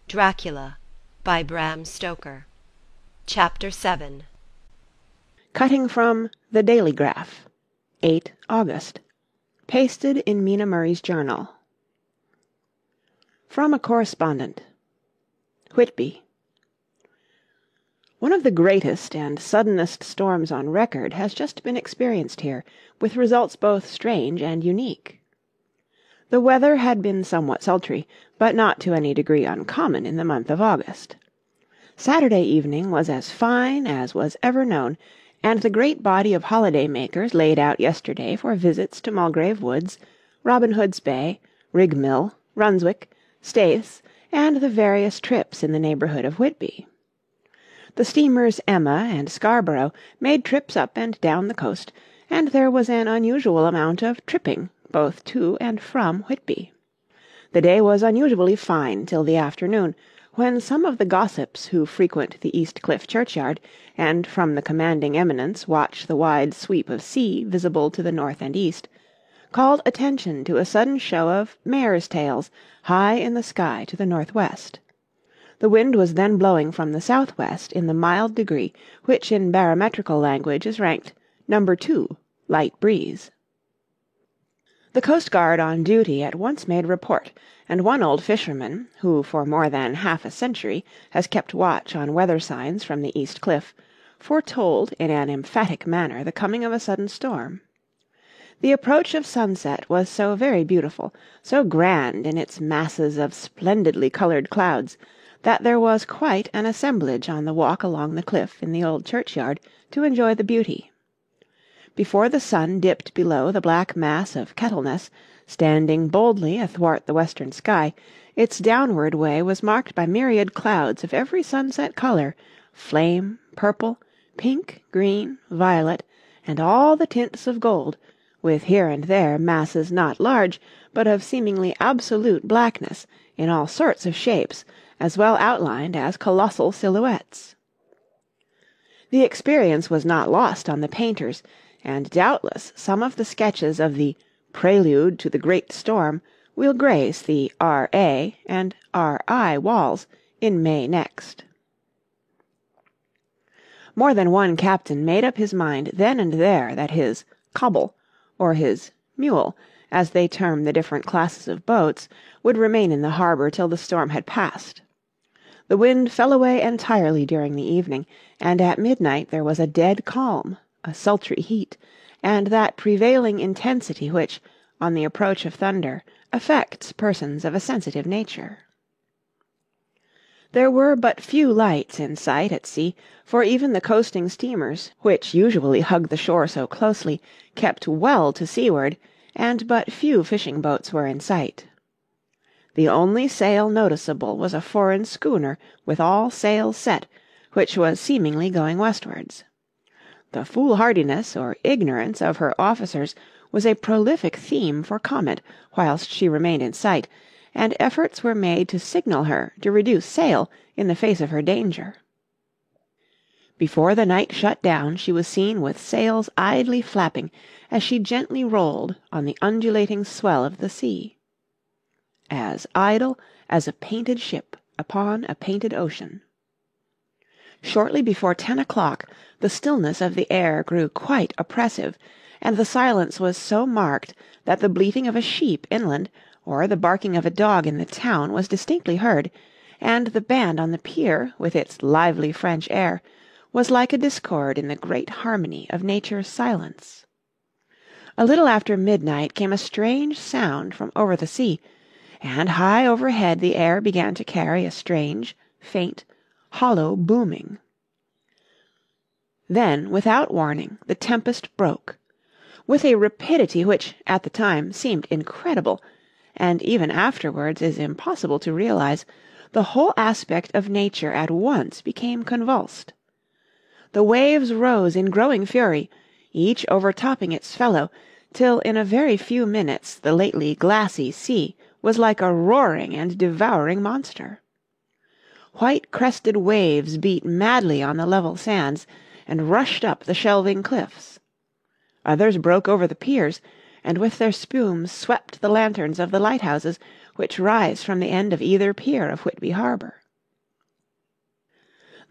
Dracula by Bram Stoker. Chapter 7. Cutting from The Dailygraph, 8 August. Pasted in Mina Murray's journal. From a correspondent. Whitby. One of the greatest and suddenest storms on record has just been experienced here, with results both strange and unique. The weather had been somewhat sultry, but not to any degree uncommon in the month of August. Saturday evening was as fine as was ever known, and the great body of holiday-makers laid out yesterday for visits to Mulgrave Woods, Robin Hood's Bay, Rig Mill, Runswick, Staithes, and the various trips in the neighbourhood of Whitby. The steamers Emma and Scarborough made trips up and down the coast, and there was an unusual amount of tripping both to and from Whitby. The day was unusually fine till the afternoon, when some of the gossips who frequent the East Cliff churchyard, and from the commanding eminence watch the wide sweep of sea visible to the north and east, called attention to a sudden show of mares' tails high in the sky to the northwest. The wind was then blowing from the southwest in the mild degree which in barometrical language is ranked No. 2, light breeze. The coastguard on duty at once made report, and one old fisherman, who for more than half a century has kept watch on weather signs from the East Cliff, foretold in an emphatic manner the coming of a sudden storm. The approach of sunset was so very beautiful, so grand in its masses of splendidly coloured clouds, that there was quite an assemblage on the walk along the cliff in the old churchyard to enjoy the beauty. Before the sun dipped below the black mass of Kettleness, standing boldly athwart the western sky, its downward way was marked by myriad clouds of every sunset colour, flame, purple, pink, green, violet, and all the tints of gold, with here and there masses not large, but of seemingly absolute blackness, in all sorts of shapes, as well outlined as colossal silhouettes. The experience was not lost on the painters, and doubtless some of the sketches of the Prelude to the Great Storm will grace the R.A. and R.I. walls in May next. More than one captain made up his mind then and there that his "cobble," or his "mule," as they term the different classes of boats, would remain in the harbour till the storm had passed. The wind fell away entirely during the evening, and at midnight there was a dead calm, a sultry heat, and that prevailing intensity which, on the approach of thunder, affects persons of a sensitive nature. There were but few lights in sight at sea, for even the coasting steamers, which usually hug the shore so closely, kept well to seaward, and but few fishing boats were in sight. The only sail noticeable was a foreign schooner with all sails set, which was seemingly going westwards. The foolhardiness or ignorance of her officers was a prolific theme for comment whilst she remained in sight, and efforts were made to signal her to reduce sail in the face of her danger. Before the night shut down she was seen with sails idly flapping as she gently rolled on the undulating swell of the sea. As idle as a painted ship upon a painted ocean. Shortly before 10 o'clock the stillness of the air grew quite oppressive, and the silence was so marked that the bleating of a sheep inland, or the barking of a dog in the town was distinctly heard, and the band on the pier, with its lively French air, was like a discord in the great harmony of nature's silence. A little after midnight came a strange sound from over the sea, and high overhead the air began to carry a strange, faint, hollow booming. Then, without warning, the tempest broke. With a rapidity which, at the time, seemed incredible, and even afterwards is impossible to realise, the whole aspect of nature at once became convulsed. The waves rose in growing fury, each overtopping its fellow, till in a very few minutes the lately glassy sea was like a roaring and devouring monster. White-crested waves beat madly on the level sands, and rushed up the shelving cliffs. Others broke over the piers, and with their spumes swept the lanterns of the lighthouses, which rise from the end of either pier of Whitby harbour.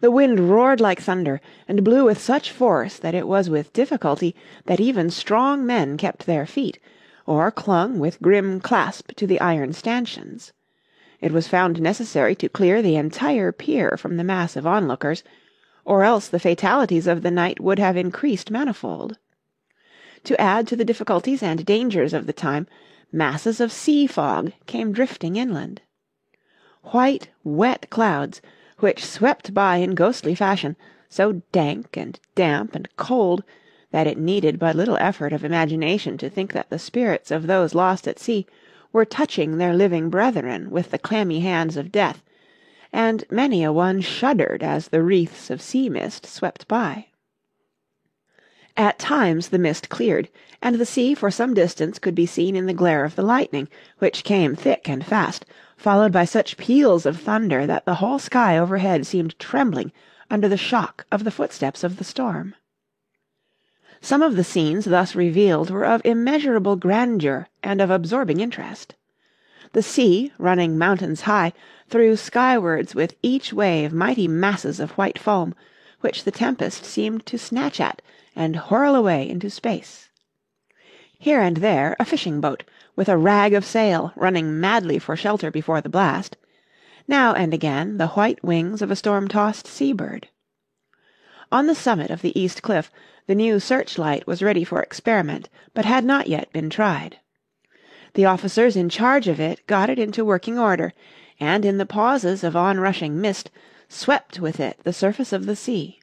The wind roared like thunder, and blew with such force that it was with difficulty that even strong men kept their feet, or clung with grim clasp to the iron stanchions. It was found necessary to clear the entire pier from the mass of onlookers, or else the fatalities of the night would have increased manifold. To add to the difficulties and dangers of the time, masses of sea fog came drifting inland. White, wet clouds, which swept by in ghostly fashion, so dank and damp and cold that it needed but little effort of imagination to think that the spirits of those lost at sea were touching their living brethren with the clammy hands of death, and many a one shuddered as the wreaths of sea mist swept by. At times the mist cleared, and the sea for some distance could be seen in the glare of the lightning, which came thick and fast, followed by such peals of thunder that the whole sky overhead seemed trembling under the shock of the footsteps of the storm. Some of the scenes thus revealed were of immeasurable grandeur and of absorbing interest. The sea, running mountains high, threw skywards with each wave mighty masses of white foam, which the tempest seemed to snatch at and whirl away into space. Here and there a fishing boat, with a rag of sail, running madly for shelter before the blast; now and again the white wings of a storm-tossed sea-bird. On the summit of the east cliff the new searchlight was ready for experiment, but had not yet been tried. The officers in charge of it got it into working order, and in the pauses of on-rushing mist swept with it the surface of the sea.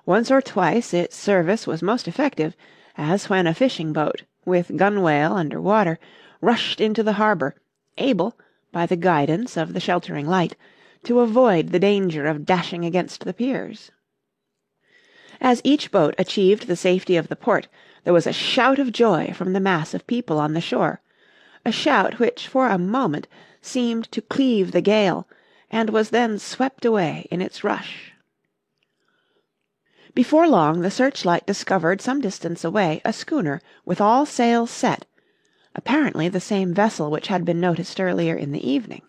Once or twice its service was most effective, as when a fishing boat, with gunwale under water, rushed into the harbour, able, by the guidance of the sheltering light, to avoid the danger of dashing against the piers. As each boat achieved the safety of the port, there was a shout of joy from the mass of people on the shore, a shout which for a moment seemed to cleave the gale, and was then swept away in its rush. Before long the searchlight discovered some distance away a schooner with all sails set, apparently the same vessel which had been noticed earlier in the evening.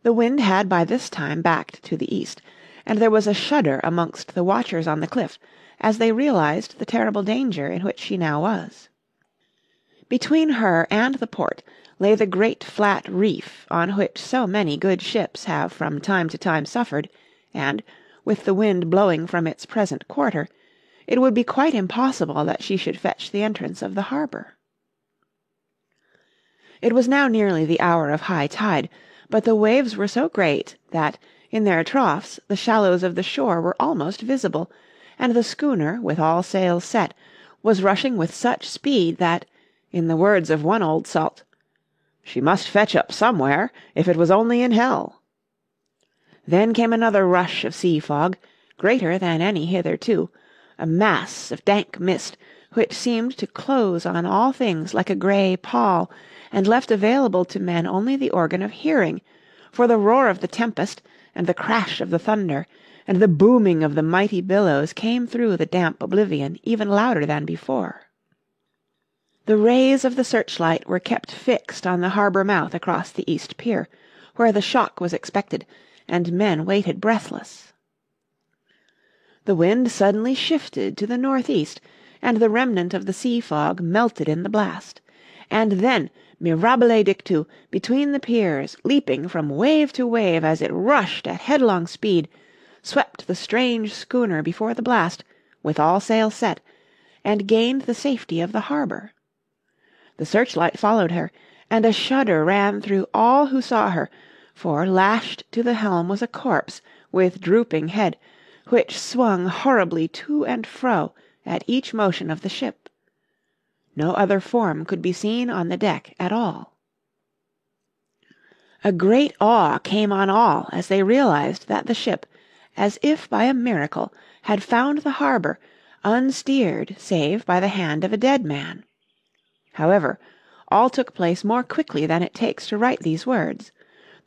The wind had by this time backed to the east, and there was a shudder amongst the watchers on the cliff as they realized the terrible danger in which she now was. Between her and the port lay the great flat reef on which so many good ships have from time to time suffered, and, with the wind blowing from its present quarter, it would be quite impossible that she should fetch the entrance of the harbour. It was now nearly the hour of high tide, but the waves were so great that, in their troughs, the shallows of the shore were almost visible, and the schooner, with all sails set, was rushing with such speed that, in the words of one old salt, "she must fetch up somewhere, if it was only in hell." Then came another rush of sea fog, greater than any hitherto, a mass of dank mist, which seemed to close on all things like a grey pall, and left available to men only the organ of hearing, for the roar of the tempest, and the crash of the thunder, and the booming of the mighty billows came through the damp oblivion even louder than before. The rays of the searchlight were kept fixed on the harbour mouth across the east pier, where the shock was expected, and men waited breathless. The wind suddenly shifted to the northeast, and the remnant of the sea fog melted in the blast. And then, mirabile dictu, between the piers, leaping from wave to wave as it rushed at headlong speed, swept the strange schooner before the blast, with all sail set, and gained the safety of the harbour. The searchlight followed her, and a shudder ran through all who saw her, for lashed to the helm was a corpse with drooping head, which swung horribly to and fro at each motion of the ship. No other form could be seen on the deck at all. A great awe came on all as they realized that the ship, as if by a miracle, had found the harbour, unsteered save by the hand of a dead man. However, all took place more quickly than it takes to write these words.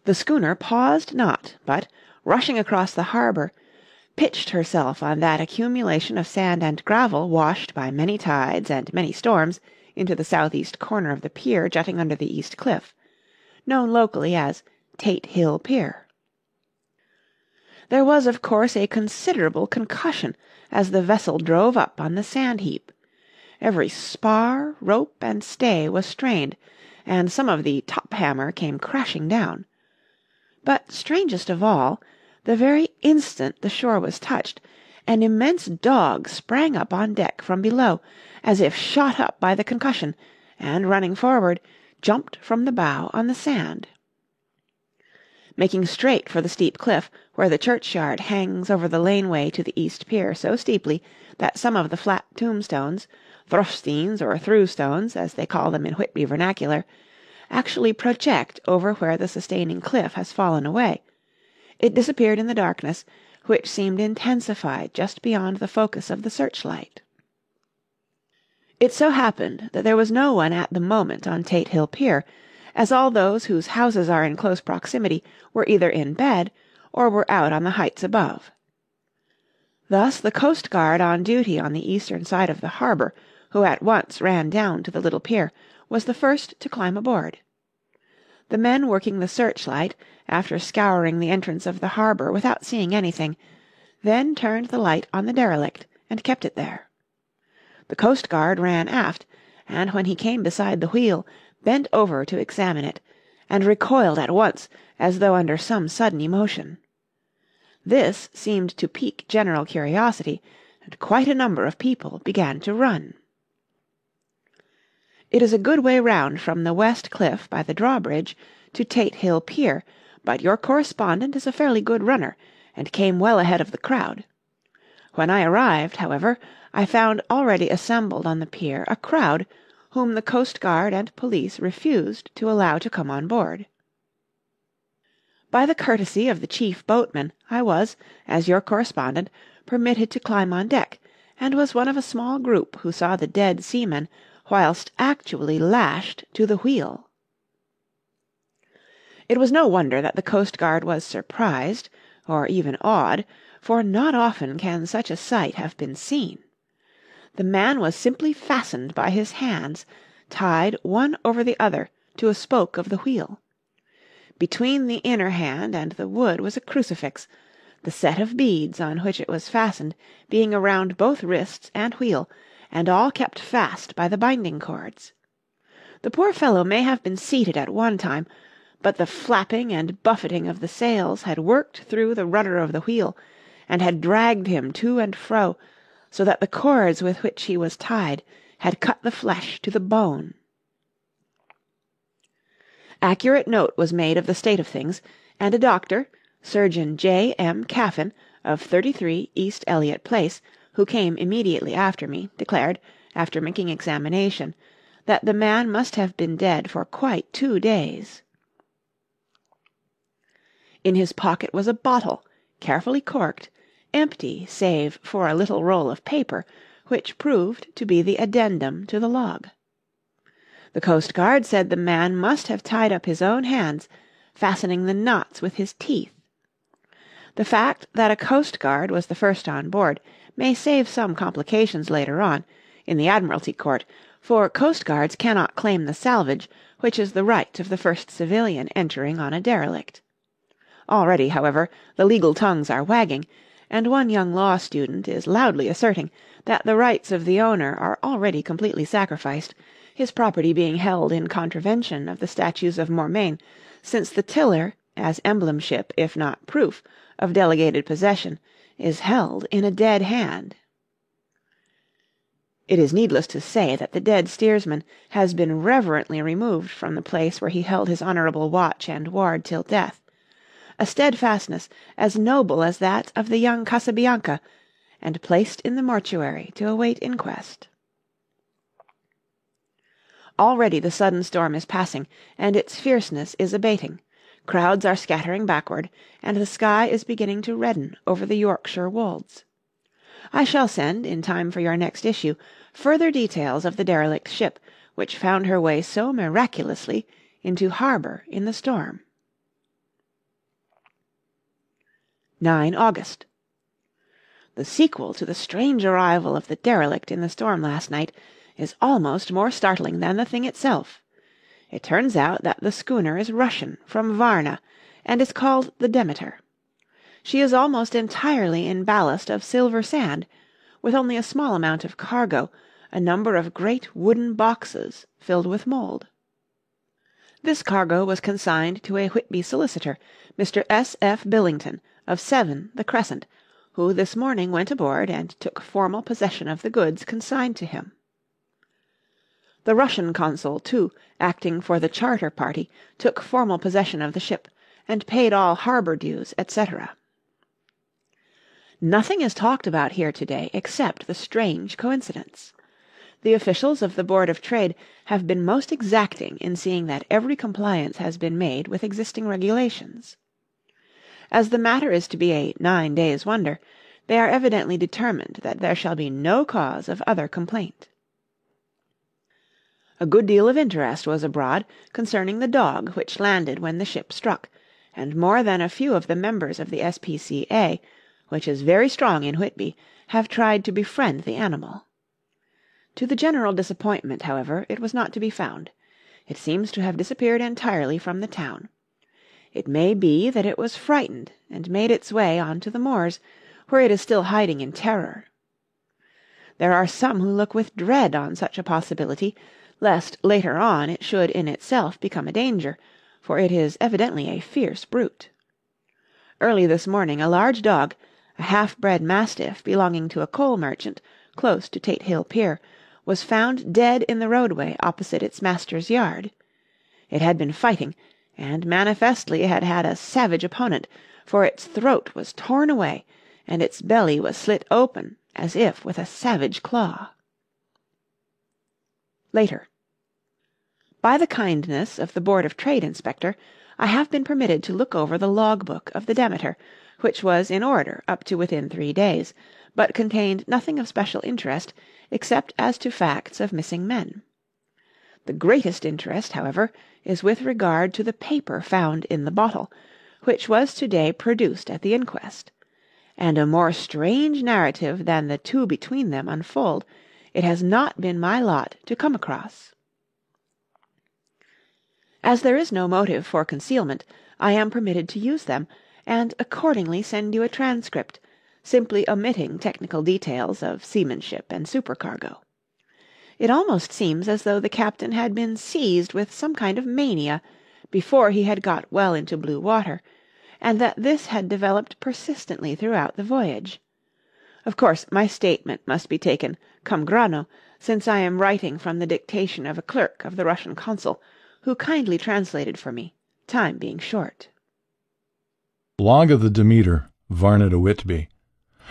The schooner paused not, but, rushing across the harbour, pitched herself on that accumulation of sand and gravel washed by many tides and many storms into the southeast corner of the pier jutting under the east cliff, known locally as Tate Hill Pier. There was, of course, a considerable concussion as the vessel drove up on the sand heap. Every spar, rope, and stay was strained, and some of the top-hammer came crashing down. But strangest of all, the very instant the shore was touched, an immense dog sprang up on deck from below, as if shot up by the concussion, and running forward, jumped from the bow on the sand. Making straight for the steep cliff, where the churchyard hangs over the laneway to the East Pier so steeply that some of the flat tombstones, thrufsteins or throughstones, as they call them in Whitby vernacular, actually project over where the sustaining cliff has fallen away, it disappeared in the darkness, which seemed intensified just beyond the focus of the searchlight. It so happened that there was no one at the moment on Tate Hill Pier, as all those whose houses are in close proximity were either in bed or were out on the heights above. Thus the coast guard on duty on the eastern side of the harbour, who at once ran down to the little pier, was the first to climb aboard. The men working the searchlight, after scouring the entrance of the harbour without seeing anything, then turned the light on the derelict and kept it there. The coast guard ran aft, and when he came beside the wheel, bent over to examine it, and recoiled at once as though under some sudden emotion. This seemed to pique general curiosity, and quite a number of people began to run. It is a good way round from the West Cliff by the drawbridge to Tate Hill Pier, but your correspondent is a fairly good runner, and came well ahead of the crowd. When I arrived, however, I found already assembled on the pier a crowd whom the coast guard and police refused to allow to come on board. By the courtesy of the chief boatman, I was, as your correspondent, permitted to climb on deck, and was one of a small group who saw the dead seaman whilst actually lashed to the wheel. It was no wonder that the coast guard was surprised, or even awed, for not often can such a sight have been seen. The man was simply fastened by his hands, tied one over the other to a spoke of the wheel. Between the inner hand and the wood was a crucifix, the set of beads on which it was fastened being around both wrists and wheel, and all kept fast by the binding cords. The poor fellow may have been seated at one time, but the flapping and buffeting of the sails had worked through the rudder of the wheel, and had dragged him to and fro, so that the cords with which he was tied had cut the flesh to the bone. Accurate note was made of the state of things, and a doctor, Surgeon J. M. Caffin, of 33 East Eliot Place, who came immediately after me, declared, after making examination, that the man must have been dead for quite 2 days. In his pocket was a bottle, carefully corked, empty save for a little roll of paper, which proved to be the addendum to the log. The coast guard said the man must have tied up his own hands, fastening the knots with his teeth. The fact that a coast guard was the first on board may save some complications later on, in the Admiralty Court, for coast guards cannot claim the salvage, which is the right of the first civilian entering on a derelict. Already, however, the legal tongues are wagging, and one young law student is loudly asserting that the rights of the owner are already completely sacrificed, his property being held in contravention of the statutes of Mormain, since the tiller, as emblemship if not proof of delegated possession, is held in a dead hand. It is needless to say that the dead steersman has been reverently removed from the place where he held his honourable watch and ward till death, a steadfastness as noble as that of the young Casabianca, and placed in the mortuary to await inquest. Already the sudden storm is passing, and its fierceness is abating. Crowds are scattering backward, and the sky is beginning to redden over the Yorkshire wolds. I shall send, in time for your next issue, further details of the derelict ship, which found her way so miraculously into harbour in the storm. 9 August. The sequel to the strange arrival of the derelict in the storm last night is almost more startling than the thing itself. It turns out that the schooner is Russian, from Varna, and is called the Demeter. She is almost entirely in ballast of silver sand, with only a small amount of cargo, a number of great wooden boxes filled with mould. This cargo was consigned to a Whitby solicitor, Mr. S. F. Billington, of 7, the Crescent, who this morning went aboard and took formal possession of the goods consigned to him. The Russian consul, too, acting for the charter party, took formal possession of the ship, and paid all harbour dues, etc. Nothing is talked about here today except the strange coincidence. The officials of the Board of Trade have been most exacting in seeing that every compliance has been made with existing regulations. As the matter is to be a 9 days' wonder, they are evidently determined that there shall be no cause of other complaint. A good deal of interest was abroad concerning the dog which landed when the ship struck, and more than a few of the members of the S.P.C.A., which is very strong in Whitby, have tried to befriend the animal. To the general disappointment, however, it was not to be found. It seems to have disappeared entirely from the town. It may be that it was frightened and made its way on to the moors, where it is still hiding in terror. There are some who look with dread on such a possibility, lest later on it should in itself become a danger, for it is evidently a fierce brute. Early this morning a large dog, a half-bred mastiff belonging to a coal merchant, close to Tate Hill Pier, was found dead in the roadway opposite its master's yard. It had been fighting, and manifestly had had a savage opponent, for its throat was torn away, and its belly was slit open as if with a savage claw. Later. By the kindness of the Board of Trade Inspector, I have been permitted to look over the log-book of the Demeter, which was in order up to within 3 days, but contained nothing of special interest except as to facts of missing men. The greatest interest, however, is with regard to the paper found in the bottle, which was to-day produced at the inquest, and a more strange narrative than the two between them unfold it has not been my lot to come across. As there is no motive for concealment, I am permitted to use them, and accordingly send you a transcript, simply omitting technical details of seamanship and supercargo. It almost seems as though the captain had been seized with some kind of mania before he had got well into blue water, and that this had developed persistently throughout the voyage. Of course, my statement must be taken cum grano, since I am writing from the dictation of a clerk of the Russian consul, who kindly translated for me, time being short. Log of the Demeter, Varna to Whitby.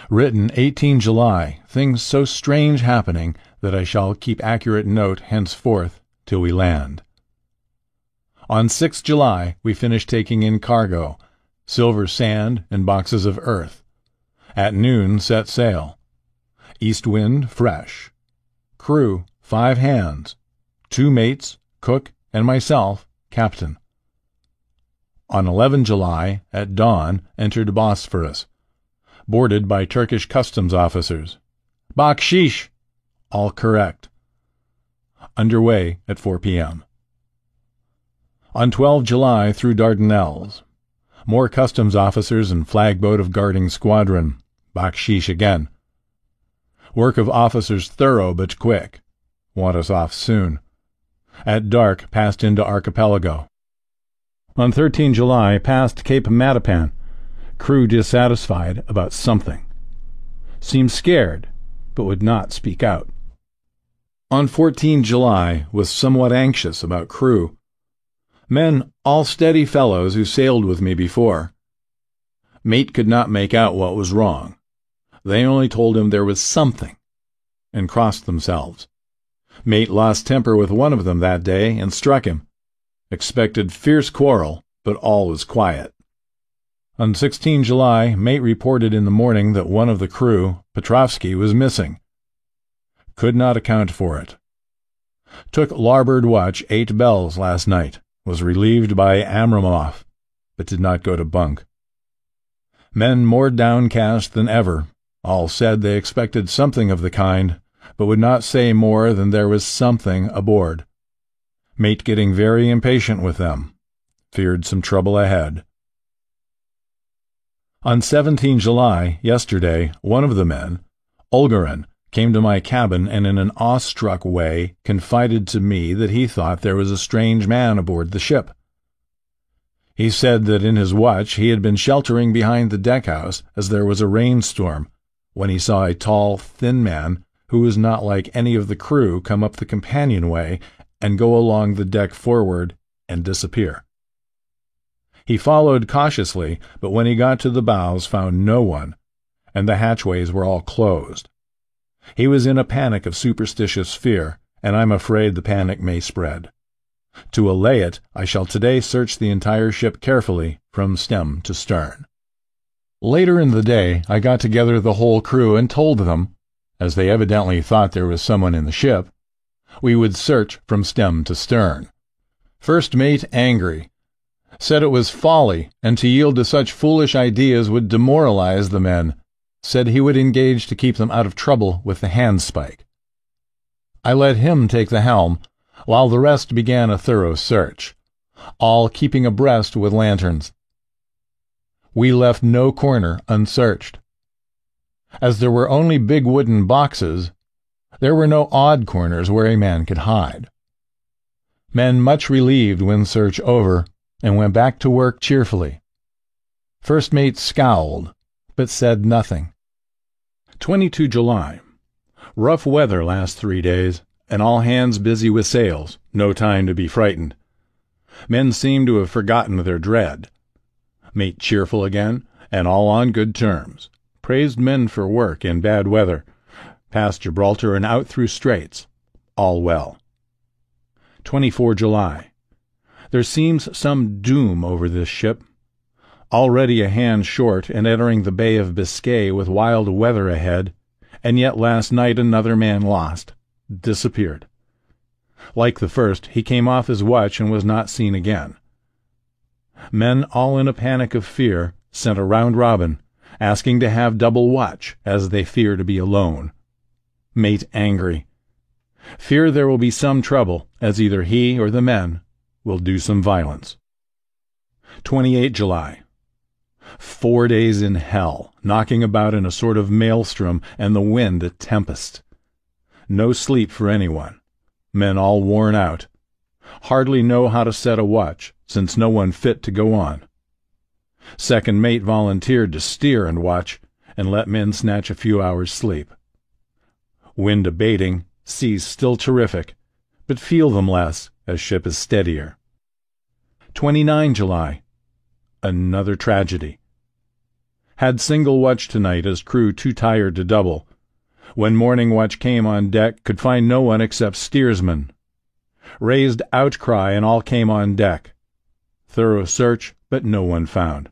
Written 18 July, things so strange happening that I shall keep accurate note henceforth till we land. On 6 July we finished taking in cargo, silver sand and boxes of earth. At noon set sail. East wind fresh. Crew 5 hands, 2 mates, cook, and myself, captain. On 11 July, at dawn, entered Bosphorus. Boarded by Turkish customs officers. Bakshish! All correct. Underway at 4 p.m. On 12 July through Dardanelles. More customs officers and flagboat of guarding squadron. Bakshish again. Work of officers thorough but quick. Want us off soon. At dark passed into archipelago. On 13 July passed Cape Matapan. Crew dissatisfied about something. Seemed scared, but would not speak out. On 14 July was somewhat anxious about crew. Men all steady fellows who sailed with me before. Mate could not make out what was wrong. They only told him there was something, and crossed themselves. Mate lost temper with one of them that day and struck him. Expected fierce quarrel, but all was quiet. On 16 July, mate reported in the morning that one of the crew, Petrovsky, was missing. Could not account for it. Took larboard watch 8 bells last night. Was relieved by Amramov, but did not go to bunk. Men more downcast than ever. All said they expected something of the kind, but would not say more than there was something aboard. Mate getting very impatient with them. Feared some trouble ahead. On 17 July, yesterday, one of the men, Olgarin, came to my cabin and in an awestruck way confided to me that he thought there was a strange man aboard the ship. He said that in his watch he had been sheltering behind the deckhouse as there was a rainstorm, when he saw a tall, thin man who was not like any of the crew come up the companionway and go along the deck forward and disappear. He followed cautiously, but when he got to the bows found no one, and the hatchways were all closed. He was in a panic of superstitious fear, and I'm afraid the panic may spread. To allay it, I shall today search the entire ship carefully from stem to stern. Later in the day, I got together the whole crew and told them, as they evidently thought there was someone in the ship, we would search from stem to stern. First mate, angry, said it was folly, and to yield to such foolish ideas would demoralize the men, said he would engage to keep them out of trouble with the handspike. I let him take the helm, while the rest began a thorough search, all keeping abreast with lanterns. We left no corner unsearched. As there were only big wooden boxes, there were no odd corners where a man could hide. Men much relieved when search over, and went back to work cheerfully. First mate scowled, but said nothing. 22 July. Rough weather last 3 days, and all hands busy with sails, no time to be frightened. Men seem to have forgotten their dread. Mate cheerful again, and all on good terms. Praised men for work in bad weather. Past Gibraltar and out through Straits. All well. 24 July. There seems some doom over this ship. Already a hand short and entering the Bay of Biscay with wild weather ahead, and yet last night another man lost, disappeared. Like the first, he came off his watch and was not seen again. Men all in a panic of fear sent a round robin, asking to have double watch, as they fear to be alone. Mate angry. Fear there will be some trouble, as either he or the men will do some violence. 28 July. 4 days in hell, knocking about in a sort of maelstrom, and the wind a tempest. No sleep for anyone. Men all worn out. Hardly know how to set a watch, since no one fit to go on. Second mate volunteered to steer and watch, and let men snatch a few hours' sleep. Wind abating, seas still terrific, but feel them less, as ship is steadier. 29 July. Another tragedy. Had single watch tonight as crew too tired to double. When morning watch came on deck, could find no one except steersman. Raised outcry and all came on deck. Thorough search, but no one found.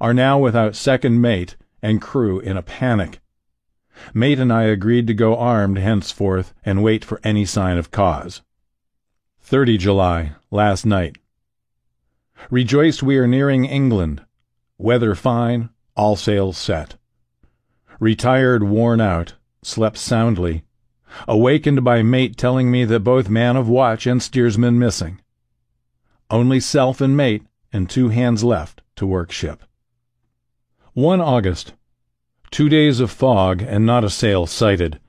Are now without second mate and crew in a panic. Mate and I agreed to go armed henceforth and wait for any sign of cause. 30 July, last night. Rejoiced we are nearing England. Weather fine, all sails set. Retired, worn out, slept soundly. Awakened by mate telling me that both man of watch and steersman missing. Only self and mate and 2 hands left to work ship. 1 August. 2 days of fog and not a sail sighted.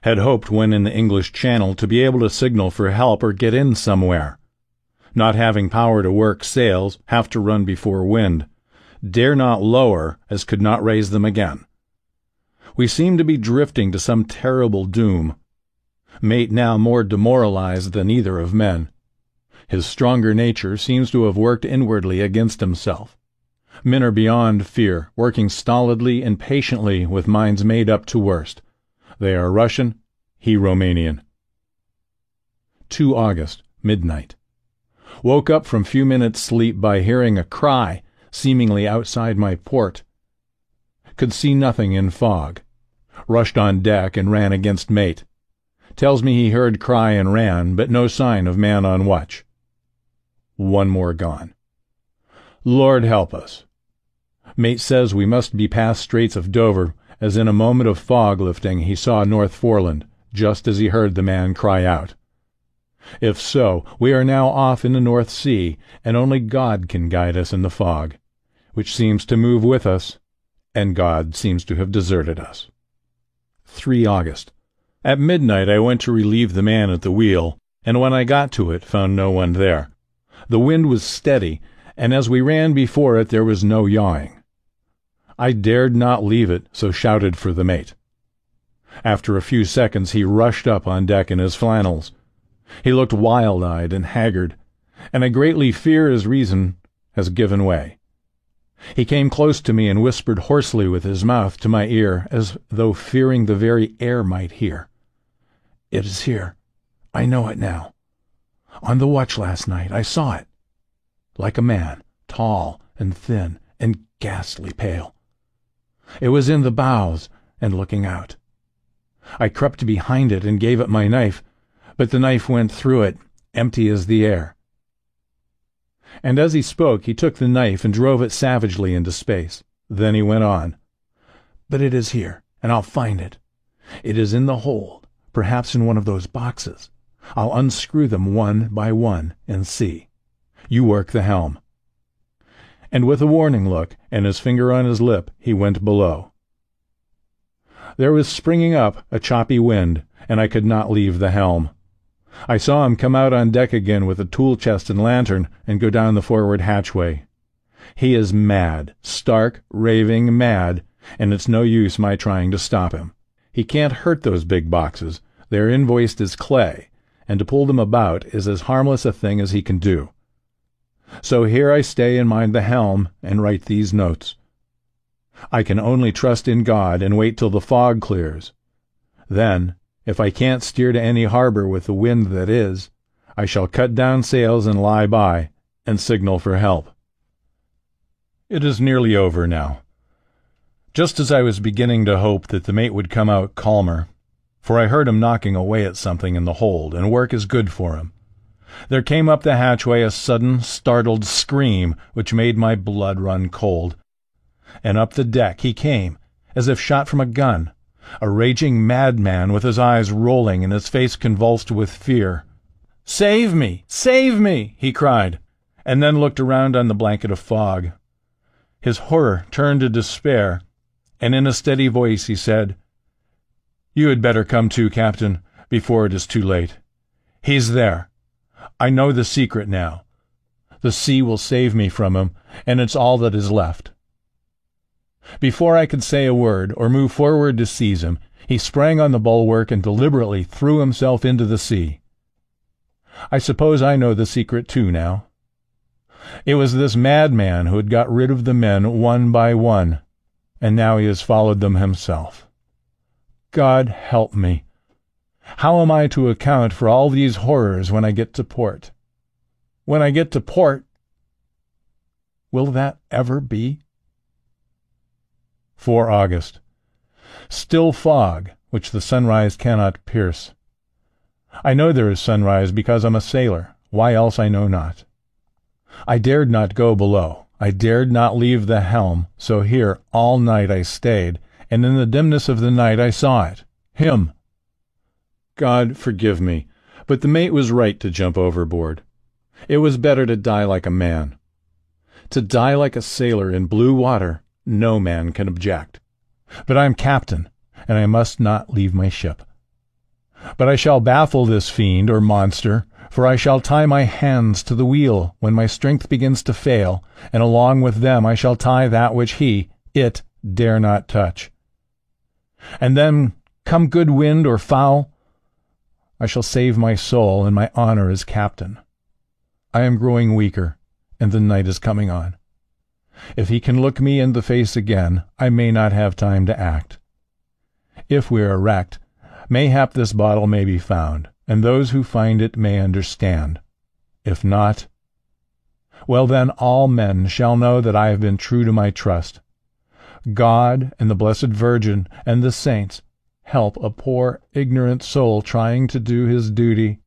Had hoped when in the English Channel to be able to signal for help or get in somewhere. Not having power to work sails, have to run before wind. Dare not lower, as could not raise them again. We seem to be drifting to some terrible doom. Mate now more demoralized than either of men. His stronger nature seems to have worked inwardly against himself. Men are beyond fear, working stolidly and patiently with minds made up to worst. They are Russian, he Romanian. 2 August, midnight. Woke up from few minutes' sleep by hearing a cry, seemingly outside my port. Could see nothing in fog. Rushed on deck and ran against mate. Tells me he heard cry and ran, but no sign of man on watch. 1 more gone. Lord help us. Mate says we must be past Straits of Dover, as in a moment of fog lifting he saw North Foreland, just as he heard the man cry out. If so, we are now off in the North Sea, and only God can guide us in the fog, which seems to move with us, and God seems to have deserted us. 3 August. At midnight I went to relieve the man at the wheel, and when I got to it found no one there. The wind was steady, and as we ran before it there was no yawing. I dared not leave it, so shouted for the mate. After a few seconds he rushed up on deck in his flannels. He looked wild-eyed and haggard, and I greatly fear his reason has given way. He came close to me and whispered hoarsely with his mouth to my ear, as though fearing the very air might hear. "It is here. I know it now. On the watch last night I saw it. Like a man, tall and thin and ghastly pale. It was in the bows and looking out. I crept behind it and gave it my knife, but the knife went through it, empty as the air." And as he spoke, he took the knife and drove it savagely into space. Then he went on. "But it is here, and I'll find it. It is in the hold, perhaps in one of those boxes. I'll unscrew them one by one and see. You work the helm." And with a warning look and his finger on his lip, he went below. There was springing up a choppy wind, and I could not leave the helm. I saw him come out on deck again with a tool chest and lantern and go down the forward hatchway. He is mad, stark, raving mad, and it's no use my trying to stop him. He can't hurt those big boxes. They're invoiced as clay, and to pull them about is as harmless a thing as he can do. So here I stay and mind the helm and write these notes. I can only trust in God and wait till the fog clears. Then, if I can't steer to any harbor with the wind that is, I shall cut down sails and lie by, and signal for help. It is nearly over now. Just as I was beginning to hope that the mate would come out calmer, for I heard him knocking away at something in the hold, and work is good for him, there came up the hatchway a sudden, startled scream which made my blood run cold. And up the deck he came, as if shot from a gun, a raging madman with his eyes rolling and his face convulsed with fear. "Save me! Save me!" he cried, and then looked around on the blanket of fog. His horror turned to despair, and in a steady voice he said, "You had better come to, Captain, before it is too late. He's there. I know the secret now. The sea will save me from him, and it's all that is left." Before I could say a word or move forward to seize him, he sprang on the bulwark and deliberately threw himself into the sea. I suppose I know the secret too now. It was this madman who had got rid of the men one by one, and now he has followed them himself. God help me! How am I to account for all these horrors when I get to port? When I get to port, will that ever be? 4 August. Still fog, which the sunrise cannot pierce. I know there is sunrise because I'm a sailor. Why else I know not. I dared not go below. I dared not leave the helm, so here all night I stayed, and in the dimness of the night I saw it. Him. God forgive me, but the mate was right to jump overboard. It was better to die like a man. To die like a sailor in blue water, no man can object. But I'm captain, and I must not leave my ship. But I shall baffle this fiend or monster, for I shall tie my hands to the wheel when my strength begins to fail, and along with them I shall tie that which it, dare not touch. And then, come good wind or foul, I shall save my soul and my honor as captain. I am growing weaker, and the night is coming on. If he can look me in the face again, I may not have time to act. If we are wrecked, mayhap this bottle may be found, and those who find it may understand. If not, well then all men shall know that I have been true to my trust. God and the Blessed Virgin and the saints help a poor, ignorant soul trying to do his duty.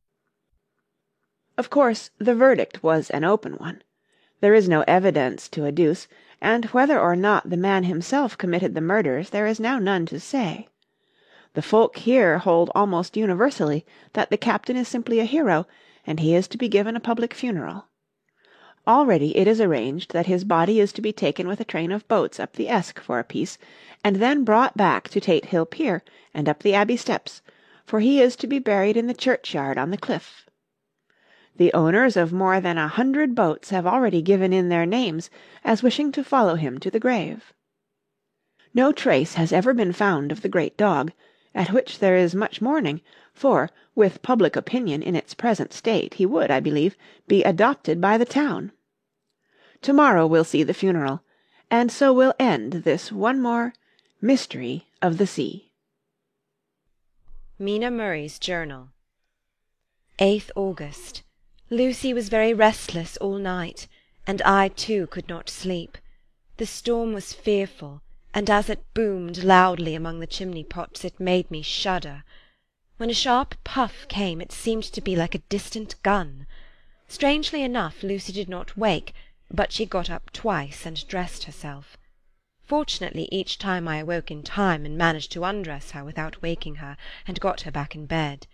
Of course, the verdict was an open one. There is no evidence to adduce, and whether or not the man himself committed the murders there is now none to say. The folk here hold almost universally that the captain is simply a hero, and he is to be given a public funeral. Already it is arranged that his body is to be taken with a train of boats up the Esk for a piece, and then brought back to Tate Hill Pier and up the Abbey steps, for he is to be buried in the churchyard on the cliff. The owners of more than 100 boats have already given in their names as wishing to follow him to the grave. No trace has ever been found of the great dog, at which there is much mourning, for, with public opinion in its present state, he would, I believe, be adopted by the town. To-morrow we'll see the funeral, and so we'll end this one more Mystery of the Sea. Mina Murray's Journal. 8th August. Lucy was very restless all night, and I too could not sleep. The storm was fearful, and as it boomed loudly among the chimney-pots it made me shudder. When a sharp puff came it seemed to be like a distant gun. Strangely enough Lucy did not wake, but she got up twice and dressed herself. Fortunately each time I awoke in time and managed to undress her without waking her, and got her back in bed.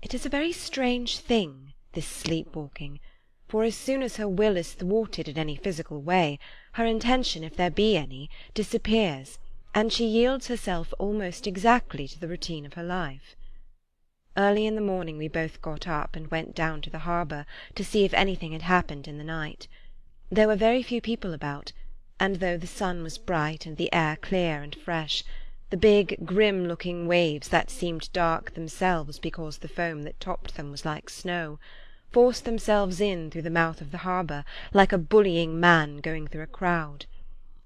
It is a very strange thing, this sleep-walking, for as soon as her will is thwarted in any physical way, her intention, if there be any, disappears, and she yields herself almost exactly to the routine of her life. Early in the morning we both got up and went down to the harbour to see if anything had happened in the night. There were very few people about, and though the sun was bright and the air clear and fresh, the big grim-looking waves that seemed dark themselves because the foam that topped them was like snow, forced themselves in through the mouth of the harbour like a bullying man going through a crowd.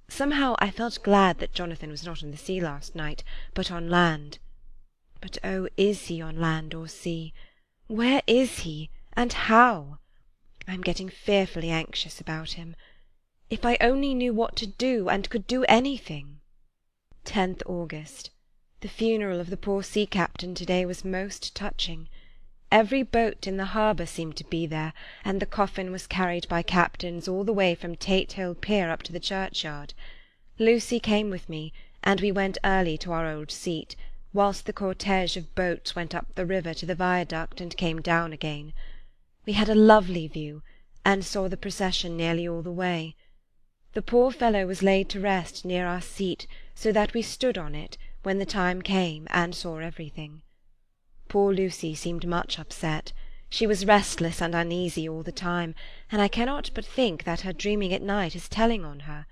Somehow I felt glad that Jonathan was not on the sea last night, but on land. But oh, is he on land or sea? Where is he, and how? I am getting fearfully anxious about him. If I only knew what to do, and could do anything. 10th August. The funeral of the poor sea-captain to-day was most touching. Every boat in the harbour seemed to be there, and the coffin was carried by captains all the way from Tate Hill Pier up to the churchyard. Lucy came with me, and we went early to our old seat, whilst the cortège of boats went up the river to the viaduct and came down again. We had a lovely view, and saw the procession nearly all the way. The poor fellow was laid to rest near our seat, so that we stood on it when the time came and saw everything. Poor Lucy seemed much upset. She was restless and uneasy all the time, and I cannot but think that her dreaming at night is telling on her.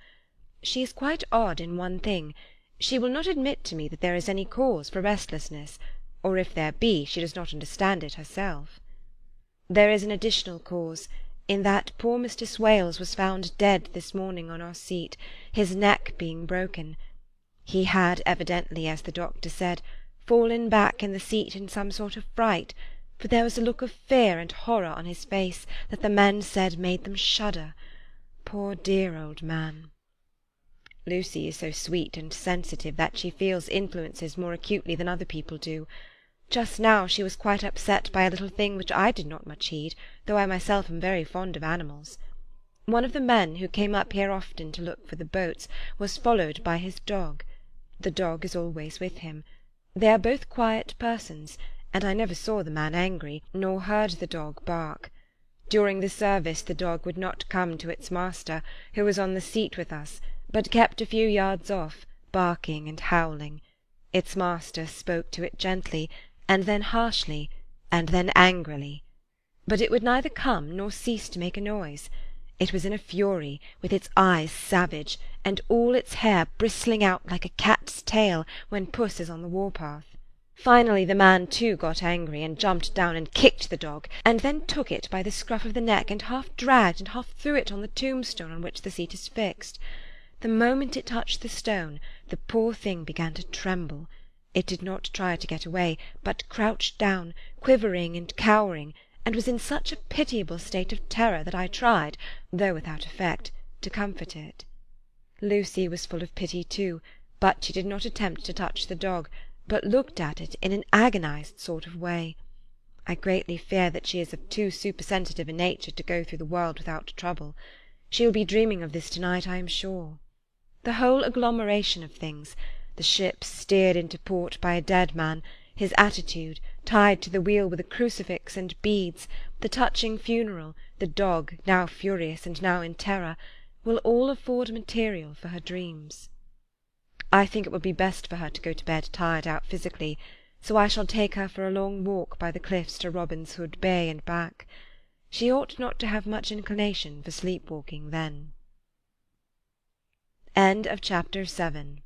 She is quite odd in one thing. She will not admit to me that there is any cause for restlessness, or if there be, she does not understand it herself. There is an additional cause, in that poor Mr. Swales was found dead this morning on our seat, his neck being broken. He had evidently, as the doctor said, fallen back in the seat in some sort of fright, for there was a look of fear and horror on his face that the men said made them shudder. Poor dear old man! Lucy is so sweet and sensitive that she feels influences more acutely than other people do. Just now she was quite upset by a little thing which I did not much heed, though I myself am very fond of animals. One of the men who came up here often to look for the boats was followed by his dog. The dog is always with him. They are both quiet persons, and I never saw the man angry, nor heard the dog bark. During the service the dog would not come to its master, who was on the seat with us, but kept a few yards off, barking and howling. Its master spoke to it gently, and then harshly, and then angrily. But it would neither come nor cease to make a noise. It was in a fury, with its eyes savage, and all its hair bristling out like a cat's tail when puss is on the war-path. Finally the man too got angry, and jumped down and kicked the dog, and then took it by the scruff of the neck, and half dragged and half threw it on the tombstone on which the seat is fixed. The moment it touched the stone, the poor thing began to tremble. It did not try to get away, but crouched down, quivering and cowering, and was in such a pitiable state of terror that I tried, though without effect, to comfort it. Lucy was full of pity too, but she did not attempt to touch the dog, but looked at it in an agonized sort of way. I greatly fear that she is of too supersensitive a nature to go through the world without trouble. She will be dreaming of this to-night, I am sure. The whole agglomeration of things, the ship steered into port by a dead man, his attitude, tied to the wheel with a crucifix and beads, the touching funeral, the dog, now furious and now in terror, will all afford material for her dreams. I think it will be best for her to go to bed tired out physically, so I shall take her for a long walk by the cliffs to Robin's Hood Bay and back. She ought not to have much inclination for sleep-walking then. End of Chapter 7.